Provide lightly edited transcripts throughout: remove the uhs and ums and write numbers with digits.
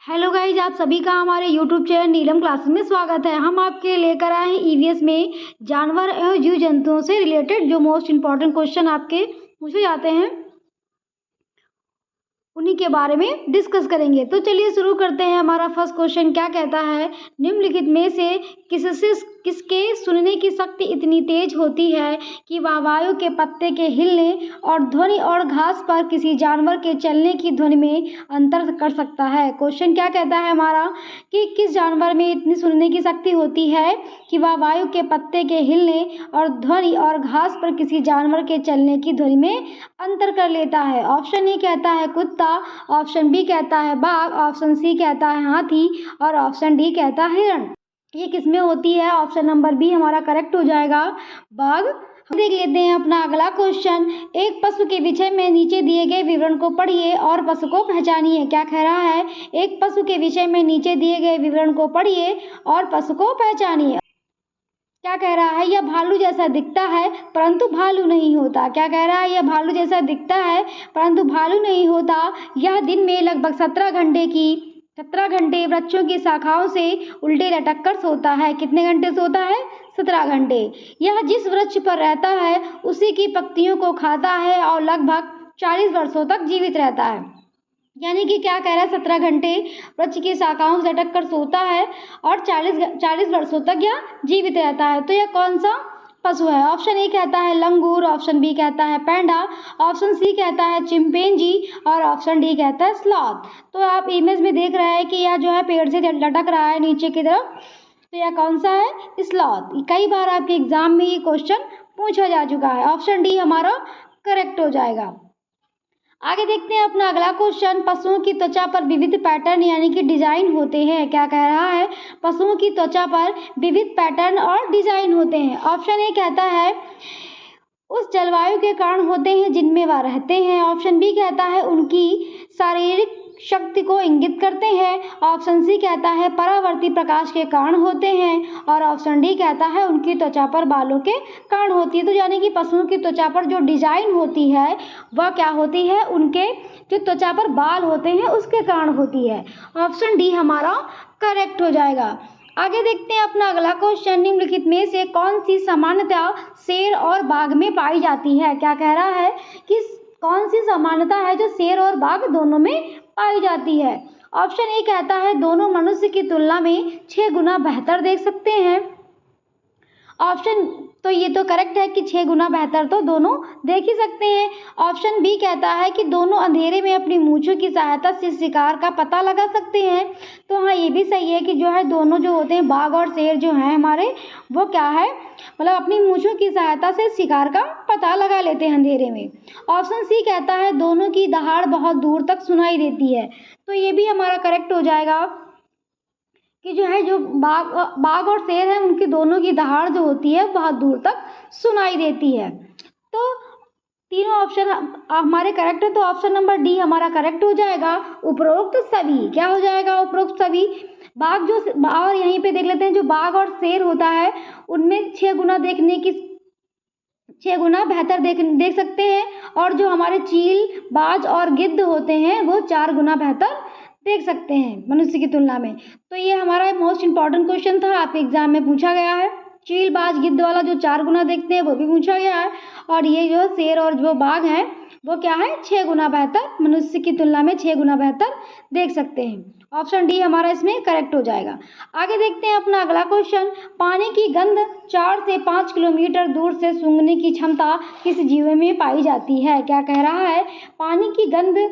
Hello guys, आप सभी का हमारे यूट्यूब चैनल नीलम क्लासेस में स्वागत है। हम आपके लेकर आए हैं ईवीएस में जानवर एवं जीव जंतुओं से रिलेटेड जो मोस्ट इम्पॉर्टेंट क्वेश्चन आपके पूछे जाते हैं उन्हीं के बारे में डिस्कस करेंगे। तो चलिए शुरू करते हैं। हमारा फर्स्ट क्वेश्चन क्या कहता है, निम्नलिखित में से किसके सुनने की शक्ति इतनी तेज होती है कि वह वायु के पत्ते के हिलने और ध्वनि और घास पर किसी जानवर के चलने की ध्वनि में अंतर कर सकता है। क्वेश्चन क्या कहता है हमारा कि किस जानवर में इतनी सुनने की शक्ति होती है कि वह वायु के पत्ते के हिलने और ध्वनि और घास पर किसी जानवर के चलने की ध्वनि में अंतर कर लेता है। ऑप्शन ए कहता है कुत्ता, ऑप्शन बी कहता है बाघ, ऑप्शन सी कहता है हाथी और ऑप्शन डी कहता है हिरण। ये किसमें होती है? ऑप्शन नंबर बी हमारा करेक्ट हो जाएगा, बाघ। हम देख लेते हैं अपना अगला क्वेश्चन। एक पशु के विषय में नीचे दिए गए विवरण को पढ़िए और पशु को पहचानिए। क्या कह रहा है? एक पशु के विषय में नीचे दिए गए विवरण को पढ़िए और पशु को पहचानिए। क्या कह रहा है? यह भालू जैसा दिखता है परंतु भालू नहीं होता। क्या कह रहा है? यह भालू जैसा दिखता है परंतु भालू नहीं होता। यह दिन में लगभग 17 घंटे वृक्षों की शाखाओं से उल्टे लटक कर सोता है। कितने घंटे सोता है? 17 घंटे। यह जिस वृक्ष पर रहता है उसी की पत्तियों को खाता है और लगभग 40 वर्षों तक जीवित रहता है। यानी कि क्या कह रहा है? 17 घंटे वृक्ष की शाखाओं से लटक कर सोता है और 40 वर्षों तक यह जीवित रहता है। तो यह कौन सा पशु है? ऑप्शन ए कहता है लंगूर, ऑप्शन बी कहता है पैंडा, ऑप्शन सी कहता है चिंपैंजी और ऑप्शन डी कहता है स्लॉथ। तो आप इमेज में देख रहे हैं कि यह जो है पेड़ से लटक रहा है नीचे की तरफ। तो यह कौन सा है? स्लॉथ। कई बार आपके एग्जाम में ये क्वेश्चन पूछा जा चुका है। ऑप्शन डी हमारा करेक्ट हो जाएगा। आगे देखते हैं अपना अगला क्वेश्चन। पशुओं की त्वचा पर विविध पैटर्न यानी कि डिजाइन होते हैं। क्या कह रहा है? पशुओं की त्वचा पर विविध पैटर्न और डिजाइन होते हैं। ऑप्शन ए कहता है उस जलवायु के कारण होते हैं जिनमें वह रहते हैं। ऑप्शन बी कहता है उनकी शारीरिक शक्ति को इंगित करते हैं। ऑप्शन सी कहता है परावर्ती प्रकाश के कारण होते हैं और ऑप्शन डी कहता है उनकी त्वचा पर बालों के कारण होती है। तो यानी कि पशुओं की त्वचा पर जो डिजाइन होती है वह क्या होती है? उनके जो त्वचा पर बाल होते हैं उसके कारण होती है। ऑप्शन डी हमारा करेक्ट हो जाएगा। आगे देखते हैं अपना अगला क्वेश्चन। निम्नलिखित में से कौन सी समानता शेर और बाघ में पाई जाती है? क्या कह रहा है कि कौन सी समानता है जो शेर और बाघ दोनों में पाई जाती है? ऑप्शन ए कहता है दोनों मनुष्य की तुलना में 6 गुना बेहतर देख सकते हैं। ऑप्शन तो ये तो करेक्ट है कि 6 गुना बेहतर तो दोनों देख ही सकते हैं। ऑप्शन बी कहता है कि दोनों अंधेरे में अपनी मूंछों की सहायता से शिकार का पता लगा सकते हैं। तो हाँ, ये भी सही है कि जो है दोनों जो होते हैं बाघ और शेर जो हैं हमारे, वो क्या है मतलब अपनी मूंछों की सहायता से शिकार का पता लगा लेते हैं अंधेरे में। ऑप्शन सी कहता है दोनों की दहाड़ बहुत दूर तक सुनाई देती है। तो ये भी हमारा करेक्ट हो जाएगा कि जो है जो बाघ और शेर है उनकी दोनों की दहाड़ जो होती है बहुत दूर तक सुनाई देती है। तो तीनों ऑप्शन हमारे करेक्ट है। तो ऑप्शन नंबर डी हमारा करेक्ट हो जाएगा, उपरोक्त सभी। क्या हो जाएगा? उपरोक्त सभी। बाघ जो और यहीं पे देख लेते हैं जो बाघ और शेर होता है उनमें 6 गुना बेहतर देख सकते हैं और जो हमारे चील, बाज और गिद्ध होते हैं वो 4 गुना बेहतर देख सकते हैं मनुष्य की तुलना में। तो ये हमारा मोस्ट इम्पॉर्टेंट क्वेश्चन था, आपके एग्जाम में पूछा गया है। चील, बाज, गिद्ध वाला जो 4 गुना देखते हैं वो भी पूछा गया है और ये जो शेर और जो बाघ हैं वो क्या है? 6 गुना बेहतर, मनुष्य की तुलना में 6 गुना बेहतर देख सकते हैं। ऑप्शन डी हमारा इसमें करेक्ट हो जाएगा। आगे देखते हैं अपना अगला क्वेश्चन। पानी की गंध 4 से 5 किलोमीटर दूर से सूंघने की क्षमता किस जीव में पाई जाती है? क्या कह रहा है? पानी की गंध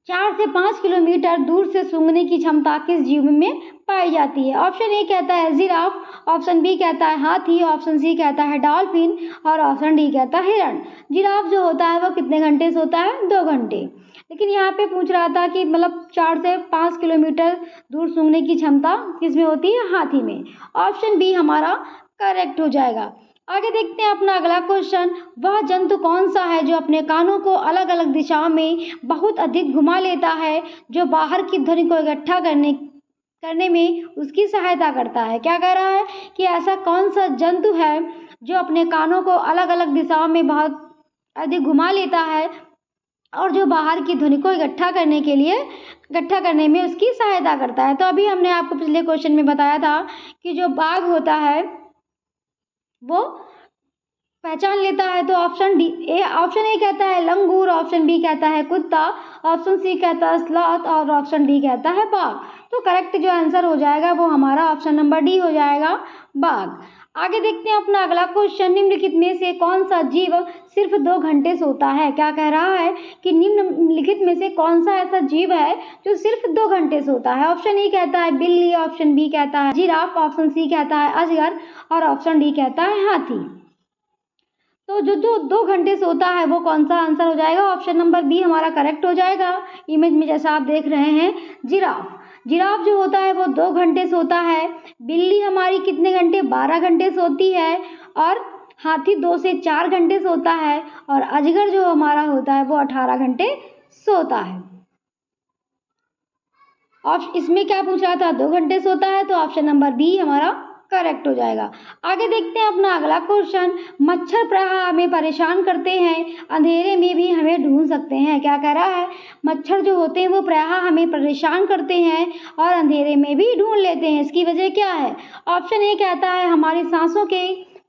4 से 5 किलोमीटर दूर से सूंघने की क्षमता किस जीव में पाई जाती है? ऑप्शन ए कहता है जिराफ, ऑप्शन बी कहता है हाथी, ऑप्शन सी कहता है डॉल्फिन और ऑप्शन डी कहता है हिरण। जिराफ जो होता है वो कितने घंटे सोता है? 2 घंटे। लेकिन यहाँ पे पूछ रहा था कि मतलब 4 से 5 किलोमीटर दूर सूंघने की क्षमता किस में होती है? हाथी में। ऑप्शन बी हमारा करेक्ट हो जाएगा। आगे देखते हैं अपना अगला क्वेश्चन। वह जंतु कौन सा है जो अपने कानों को अलग अलग दिशाओं में बहुत अधिक घुमा लेता है, जो बाहर की ध्वनि को इकट्ठा करने में उसकी सहायता करता है? क्या कह रहा है कि ऐसा कौन सा जंतु है जो अपने कानों को अलग अलग दिशाओं में बहुत अधिक घुमा लेता है और जो बाहर की ध्वनि को इकट्ठा करने में उसकी सहायता करता है। तो अभी हमने आपको पिछले क्वेश्चन में बताया था कि जो बाघ होता है वो पहचान लेता है। तो ऑप्शन ए कहता है लंगूर, ऑप्शन बी कहता है कुत्ता, ऑप्शन सी कहता है स्लॉथ और ऑप्शन डी कहता है बाघ। तो करेक्ट जो आंसर हो जाएगा वो हमारा ऑप्शन नंबर डी हो जाएगा, बाघ। आगे देखते हैं अपना अगला क्वेश्चन, निम्नलिखित में से कौन सा जीव सिर्फ 2 घंटे सोता है। क्या कह रहा है कि निम्नलिखित में से कौन सा ऐसा जीव है जो सिर्फ 2 घंटे सोता है। ऑप्शन ए कहता है बिल्ली, ऑप्शन बी कहता है जिराफ, ऑप्शन सी कहता है अजगर और ऑप्शन डी कहता है हाथी। तो जो 2 घंटे सोता है वो कौन सा आंसर हो जाएगा, ऑप्शन नंबर बी हमारा करेक्ट हो जाएगा। इमेज में जैसा आप देख रहे हैं जिराफ, जिराफ जो होता है वो 2 घंटे सोता है। बिल्ली हमारी कितने घंटे, 12 घंटे सोती है। और हाथी 2 से 4 घंटे सोता है। और अजगर जो हमारा होता है वो 18 घंटे सोता है। और इसमें क्या पूछ रहा था, 2 घंटे सोता है, तो ऑप्शन नंबर बी हमारा करेक्ट हो जाएगा। आगे देखते हैं अपना अगला क्वेश्चन, मच्छर प्रायः हमें परेशान करते हैं, अंधेरे में भी हमें ढूंढ सकते हैं। क्या कह रहा है, मच्छर जो होते हैं वो प्रायः हमें परेशान करते हैं और अंधेरे में भी ढूंढ लेते हैं। इसकी वजह क्या है, ऑप्शन ए कहता है हमारी सांसों के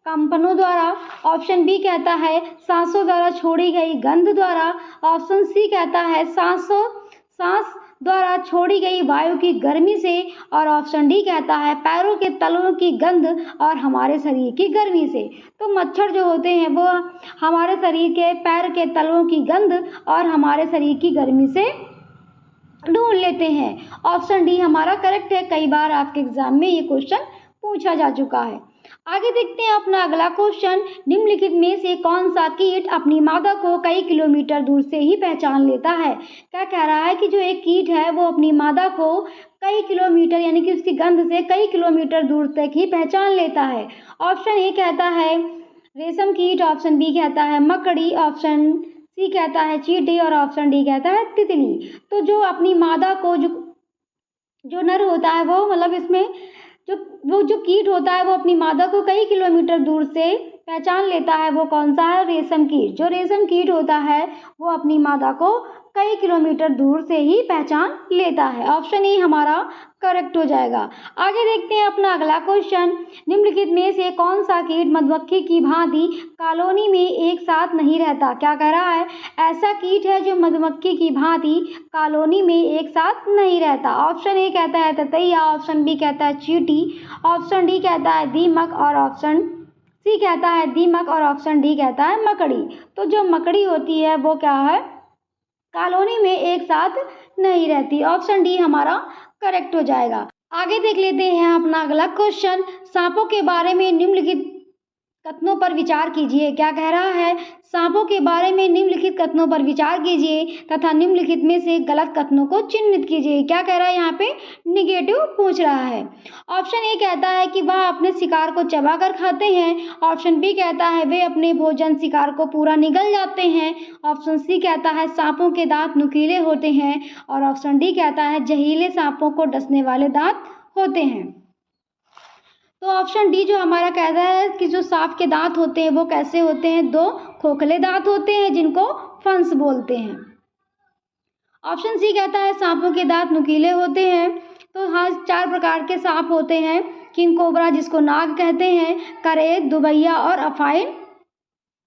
कंपनों द्वारा, ऑप्शन बी कहता है सांसों द्वारा छोड़ी गई गंध द्वारा, ऑप्शन सी कहता है सांस द्वारा छोड़ी गई वायु की गर्मी से और ऑप्शन डी कहता है पैरों के तलों की गंध और हमारे शरीर की गर्मी से। तो मच्छर जो होते हैं वो हमारे शरीर के पैर के तलों की गंध और हमारे शरीर की गर्मी से ढूंढ लेते हैं। ऑप्शन डी हमारा करेक्ट है। कई बार आपके एग्जाम में ये क्वेश्चन पूछा जा चुका है। आगे देखते हैं अपना अगला क्वेश्चन, निम्नलिखित में से कौन सा कीट अपनी मादा को कई किलोमीटर दूर से ही पहचान लेता है। क्या कह रहा है कि जो एक कीट है वो अपनी मादा को कई किलोमीटर यानी कि उसकी गंध से कई किलोमीटर दूर तक ही पहचान लेता है। ऑप्शन ए कहता है रेशम कीट, ऑप्शन बी कहता है मकड़ी, ऑप्शन सी कहता है चींटी और ऑप्शन डी कहता है तितली। तो जो अपनी मादा को जो नर होता है वो मतलब इसमें जो कीट होता है वो अपनी मादा को कई किलोमीटर दूर से पहचान लेता है, वो कौन सा है, रेशम कीट। जो रेशम कीट होता है वो अपनी मादा को कई किलोमीटर दूर से ही पहचान लेता है। ऑप्शन ए हमारा करेक्ट हो जाएगा। आगे देखते हैं अपना अगला क्वेश्चन, निम्नलिखित में से कौन सा कीट मधुमक्खी की भांति कॉलोनी में एक साथ नहीं रहता। क्या कह रहा है, ऐसा कीट है जो मधुमक्खी की भांति कॉलोनी में एक साथ नहीं रहता। ऑप्शन ए कहता है ततैया, ऑप्शन बी कहता है चींटी, ऑप्शन डी कहता है दीमक और ऑप्शन सी कहता है दीमक और ऑप्शन डी कहता है मकड़ी। तो जो मकड़ी होती है वो क्या है, कॉलोनी में एक साथ नहीं रहती। ऑप्शन डी हमारा करेक्ट हो जाएगा। आगे देख लेते हैं अपना अगला क्वेश्चन, सांपों के बारे में निम्नलिखित कथनों पर विचार कीजिए। क्या कह रहा है, सांपों के बारे में निम्नलिखित कथनों पर विचार कीजिए तथा निम्नलिखित में से गलत कथनों को चिन्हित कीजिए। क्या कह रहा है, यहाँ पे निगेटिव पूछ रहा है। ऑप्शन ए कहता है कि वह अपने शिकार को चबाकर खाते हैं, ऑप्शन बी कहता है वे अपने भोजन शिकार को पूरा निगल जाते हैं, ऑप्शन सी कहता है सांपों के दांत नुकीले होते हैं और ऑप्शन डी कहता है जहरीले सांपों को डसने वाले दांत होते हैं। तो ऑप्शन डी जो हमारा कहता है कि जो सांप के दांत होते हैं वो कैसे होते हैं, 2 खोखले दांत होते हैं जिनको फंस बोलते हैं। ऑप्शन सी कहता है सांपों के दांत नुकीले होते हैं। तो हाँ, 4 प्रकार के सांप होते हैं, किंग कोबरा जिसको नाग कहते हैं, करेत, दुबैया और अफाइन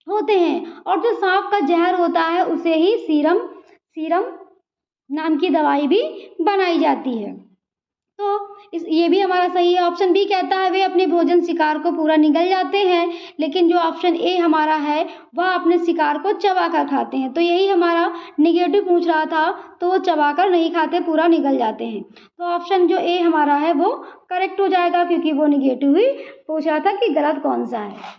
होते हैं। और जो सांप का जहर होता है उसे ही सीरम नाम की दवाई भी बनाई जाती है। तो ये भी हमारा सही है। ऑप्शन बी कहता है वे अपने भोजन शिकार को पूरा निगल जाते हैं, लेकिन जो ऑप्शन ए हमारा है वह अपने शिकार को चबाकर खाते हैं। तो यही हमारा निगेटिव पूछ रहा था, तो वो चबाकर नहीं खाते, पूरा निगल जाते हैं। तो ऑप्शन जो ए हमारा है वो करेक्ट हो जाएगा, क्योंकि वो निगेटिव ही पूछ रहा था कि गलत कौन सा है।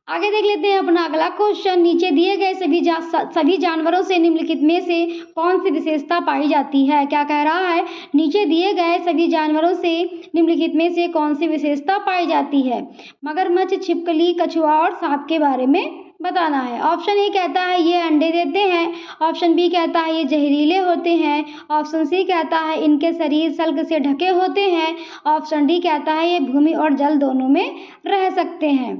आगे देख लेते हैं अपना अगला क्वेश्चन, नीचे दिए गए सभी जानवरों से निम्नलिखित में से कौन सी विशेषता पाई जाती है। क्या कह रहा है, नीचे दिए गए सभी जानवरों से निम्नलिखित में से कौन सी विशेषता पाई जाती है। मगरमच्छ, छिपकली, कछुआ और सांप के बारे में बताना है। ऑप्शन ए कहता है ये अंडे देते हैं, ऑप्शन बी कहता है ये जहरीले होते हैं, ऑप्शन सी कहता है इनके शरीर सल्क से ढके होते हैं, ऑप्शन डी कहता है ये भूमि और जल दोनों में रह सकते हैं।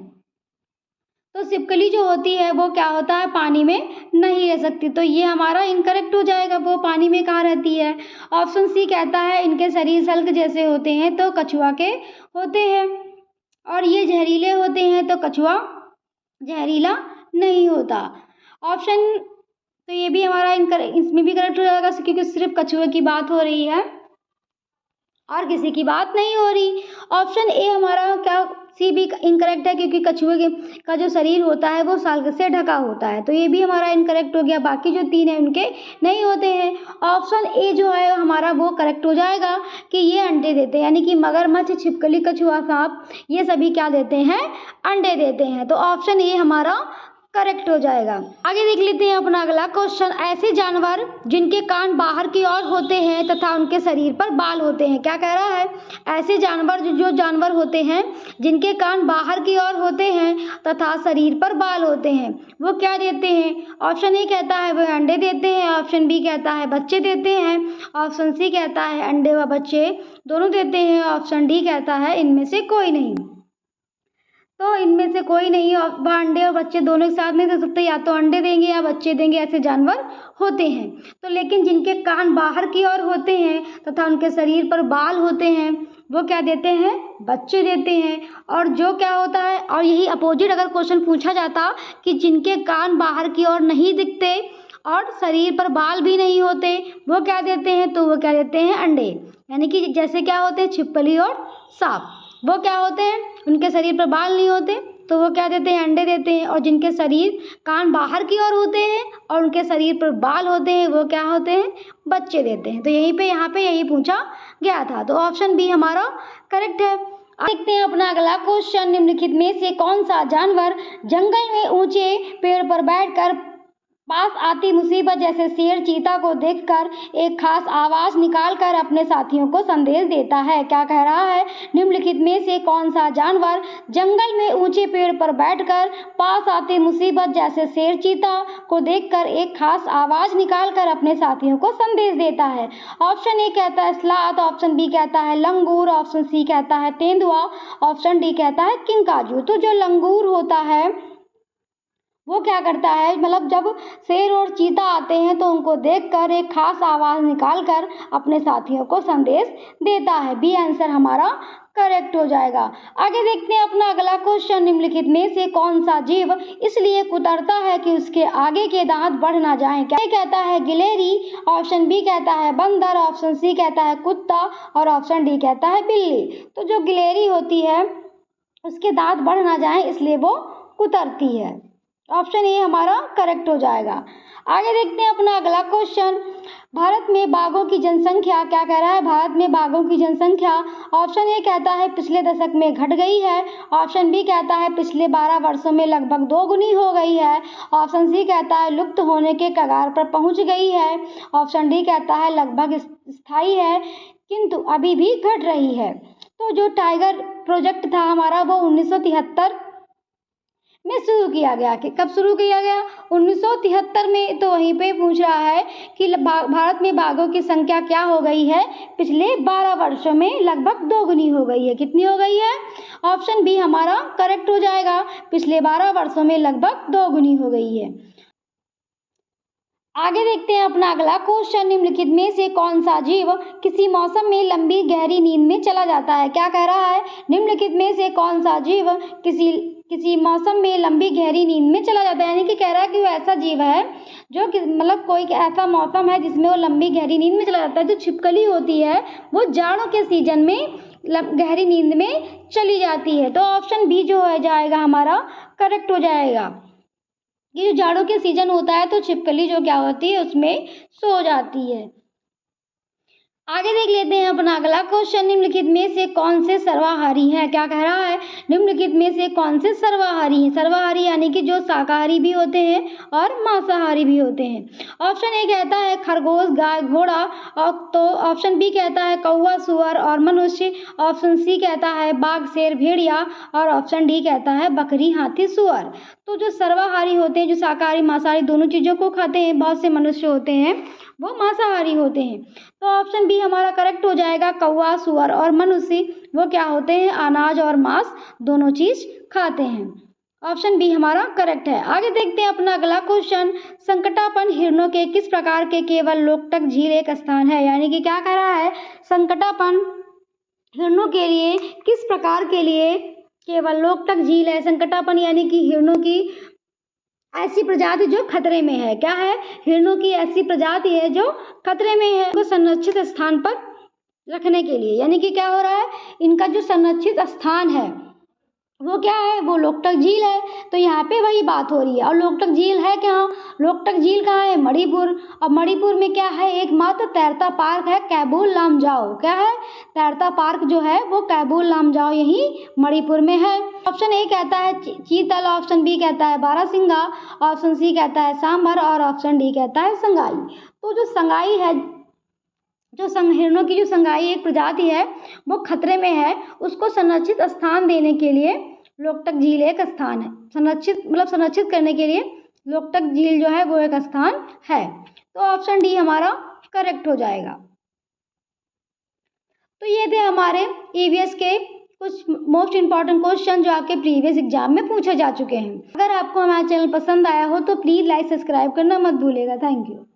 तो छिपकली जो होती है वो क्या होता है, पानी में नहीं रह सकती। तो ये हमारा इनकरेक्ट हो जाएगा, वो पानी में कहाँ रहती है। ऑप्शन सी कहता है इनके शरीर शल्क जैसे होते हैं तो कछुआ के होते हैं, और ये जहरीले होते हैं तो कछुआ जहरीला नहीं होता। ऑप्शन तो ये भी हमारा इसमें भी करेक्ट हो जाएगा, क्योंकि सिर्फ कछुए की बात हो रही है और किसी की बात नहीं हो रही। ऑप्शन ए हमारा क्या, सी भी इनकरेक्ट है, क्योंकि कछुए का जो शरीर होता है वो साल्क से ढका होता है, तो ये भी हमारा इनकरेक्ट हो गया। बाकी जो 3 हैं उनके नहीं होते हैं। ऑप्शन ए जो है हमारा वो करेक्ट हो जाएगा कि ये अंडे देते हैं, यानी कि मगरमच्छ, छिपकली, कछुआ, सांप ये सभी क्या देते हैं, अंडे देते हैं। तो ऑप्शन ए हमारा करेक्ट हो जाएगा। आगे देख लेते हैं अपना अगला क्वेश्चन। ऐसे जानवर जिनके कान बाहर की ओर होते हैं तथा उनके शरीर पर बाल होते हैं, क्या कह रहा है, ऐसे जानवर जो जानवर होते हैं जिनके कान बाहर की ओर होते हैं तथा शरीर पर बाल होते हैं, वो क्या देते हैं। ऑप्शन ए कहता है वो अंडे देते हैं, ऑप्शन बी कहता है बच्चे देते हैं, ऑप्शन सी कहता है अंडे व बच्चे दोनों देते हैं, ऑप्शन डी कहता है इनमें से कोई नहीं। तो इनमें से कोई नहीं, वह अंडे और बच्चे दोनों एक साथ नहीं दे सकते, या तो अंडे देंगे या बच्चे देंगे, ऐसे जानवर होते हैं। तो लेकिन जिनके कान बाहर की ओर होते हैं तथा उनके शरीर पर बाल होते हैं वो क्या देते हैं, बच्चे देते हैं। और जो क्या होता है, और यही अपोजिट अगर क्वेश्चन पूछा जाता कि जिनके कान बाहर की ओर नहीं दिखते और शरीर पर बाल भी नहीं होते वो क्या देते हैं, तो वो क्या देते हैं, अंडे। यानी कि जैसे क्या होते हैं, छिपकली और सांप, वो क्या होते हैं, उनके शरीर पर बाल नहीं होते तो वो क्या देते हैं, अंडे देते हैं। और जिनके शरीर कान बाहर की ओर होते हैं और उनके शरीर पर बाल होते हैं वो क्या होते हैं, बच्चे देते हैं। तो यहाँ पे यही पूछा गया था, तो ऑप्शन बी हमारा करेक्ट है। देखते हैं अपना अगला क्वेश्चन। निम्नलिखित में से कौन सा जानवर जंगल में ऊंचे पेड़ पर बैठकर पास आती मुसीबत जैसे शेर, चीता को देखकर एक खास आवाज निकालकर अपने साथियों को संदेश देता है, क्या कह रहा है, निम्नलिखित में से कौन सा जानवर जंगल में ऊंचे पेड़ पर बैठकर पास आती मुसीबत जैसे शेर, चीता को देखकर एक खास आवाज निकालकर अपने साथियों को संदेश देता है। ऑप्शन ए कहता है स्लाथ, ऑप्शन बी कहता है लंगूर, ऑप्शन सी कहता है तेंदुआ, ऑप्शन डी कहता है किंकाजू। तो जो लंगूर होता है वो क्या करता है, मतलब जब शेर और चीता आते हैं तो उनको देखकर एक खास आवाज निकालकर अपने साथियों को संदेश देता है। बी आंसर हमारा करेक्ट हो जाएगा। आगे देखते हैं अपना अगला क्वेश्चन। निम्नलिखित में से कौन सा जीव इसलिए कुतरता है कि उसके आगे के दांत बढ़ ना जाएं, क्या कहता है, गिलहरी, ऑप्शन बी कहता है बंदर, ऑप्शन सी कहता है कुत्ता और ऑप्शन डी कहता है बिल्ली। तो जो गिलहरी होती है उसके दांत बढ़ ना जाएं इसलिए वो कुतरती है। ऑप्शन ए हमारा करेक्ट हो जाएगा। आगे देखते हैं अपना अगला क्वेश्चन। भारत में बाघों की जनसंख्या, क्या कह रहा है, भारत में बाघों की जनसंख्या ऑप्शन ए कहता है पिछले दशक में घट गई है, ऑप्शन बी कहता है पिछले 12 वर्षों में लगभग 2 गुनी हो गई है, ऑप्शन सी कहता है लुप्त होने के कगार पर पहुंच गई है, ऑप्शन डी कहता है लगभग स्थायी है किंतु अभी भी घट रही है। तो जो टाइगर प्रोजेक्ट था हमारा वो 1973 में शुरू किया गया। कि कब शुरू किया गया, 1973 में। तो वहीं पे पूछ रहा है कि भारत में बाघों की संख्या क्या हो गई है, पिछले 12 वर्षों में लगभग 2 गुनी हो गई है। कितनी हो गई है, ऑप्शन बी हमारा करेक्ट हो जाएगा, पिछले 12 वर्षों में लगभग 2 गुनी हो गई है। आगे देखते हैं अपना अगला क्वेश्चन। निम्नलिखित में से कौन सा जीव किसी मौसम में लंबी गहरी नींद में चला जाता है, क्या कह रहा है, निम्नलिखित में से कौन सा जीव किसी मौसम में लंबी गहरी नींद में चला जाता है। यानी कि कह रहा है कि वो ऐसा जीव है जो मतलब कोई ऐसा मौसम है जिसमें वो लंबी गहरी नींद में चला जाता है। जो छिपकली होती है वो जाड़ों के सीजन में गहरी नींद में चली जाती है। तो ऑप्शन बी जो है जाएगा हमारा करेक्ट हो जाएगा। ये जो जाड़ों के सीजन होता है तो छिपकली जो क्या होती है उसमें सो जाती है। आगे देख लेते हैं अपना अगला क्वेश्चन। निम्नलिखित में से कौन से सर्वाहारी हैं, क्या कह रहा है, निम्नलिखित में से कौन से सर्वाहारी हैं। सर्वाहारी यानी कि जो शाकाहारी भी होते हैं और मांसाहारी भी होते हैं। ऑप्शन ए कहता है खरगोश, गाय, घोड़ा, और तो ऑप्शन बी कहता है कौवा, सुअर और मनुष्य, ऑप्शन सी कहता है बाघ, शेर, भेड़िया और ऑप्शन डी कहता है बकरी, हाथी, सुअर। तो जो सर्वाहारी होते हैं, जो शाकाहारी मांसाहारी दोनों चीज़ों को खाते हैं, बहुत से मनुष्य होते हैं वो मांसाहारी होते हैं। तो ऑप्शन बी हमारा करेक्ट हो जाएगा, कौवा, सुअर और मनुष्य वो क्या होते हैं, अनाज और मांस दोनों चीज खाते हैं। ऑप्शन बी हमारा करेक्ट है। आगे देखते हैं अपना अगला क्वेश्चन, संकटापन हिरणों के किस प्रकार के केवल लोकटक झील एक स्थान है। यानी कि क्या कह रहा है, संकटापन हिरणों के लिए किस प्रकार के लिए केवल लोकटक झील है। संकटापन यानी कि हिरणों की ऐसी प्रजाति जो खतरे में है। क्या है, हिरणों की ऐसी प्रजाति है जो खतरे में है, को संरक्षित स्थान पर रखने के लिए। यानी कि क्या हो रहा है, इनका जो संरक्षित स्थान है वो क्या है, वो लोकटक झील है। तो यहाँ पे वही बात हो रही है। और लोकटक झील है क्या, लोकटक झील कहाँ है, मणिपुर। और मणिपुर में क्या है, एकमात्र तैरता पार्क है कैबुल लामजाओ। क्या है, तैरता पार्क जो है वो कैबुल लामजाओ यही मणिपुर में है। ऑप्शन ए कहता है चीतल, ऑप्शन बी कहता है बारहसिंगा, ऑप्शन सी कहता है सांभर और ऑप्शन डी कहता है संगाई। तो जो संगाई है, जो हिरणों की जो संगाई एक प्रजाति है वो खतरे में है, उसको संरक्षित स्थान देने के लिए लोकटक झील एक स्थान है। संरक्षित करने के लिए लोकटक झील जो है वो एक स्थान है। तो ऑप्शन डी हमारा करेक्ट हो जाएगा। तो ये थे हमारे ईवीएस के कुछ मोस्ट इंपॉर्टेंट क्वेश्चन जो आपके प्रीवियस एग्जाम में पूछे जा चुके हैं। अगर आपको हमारा चैनल पसंद आया हो तो प्लीज़ लाइक सब्सक्राइब करना मत भूलिएगा। Thank you.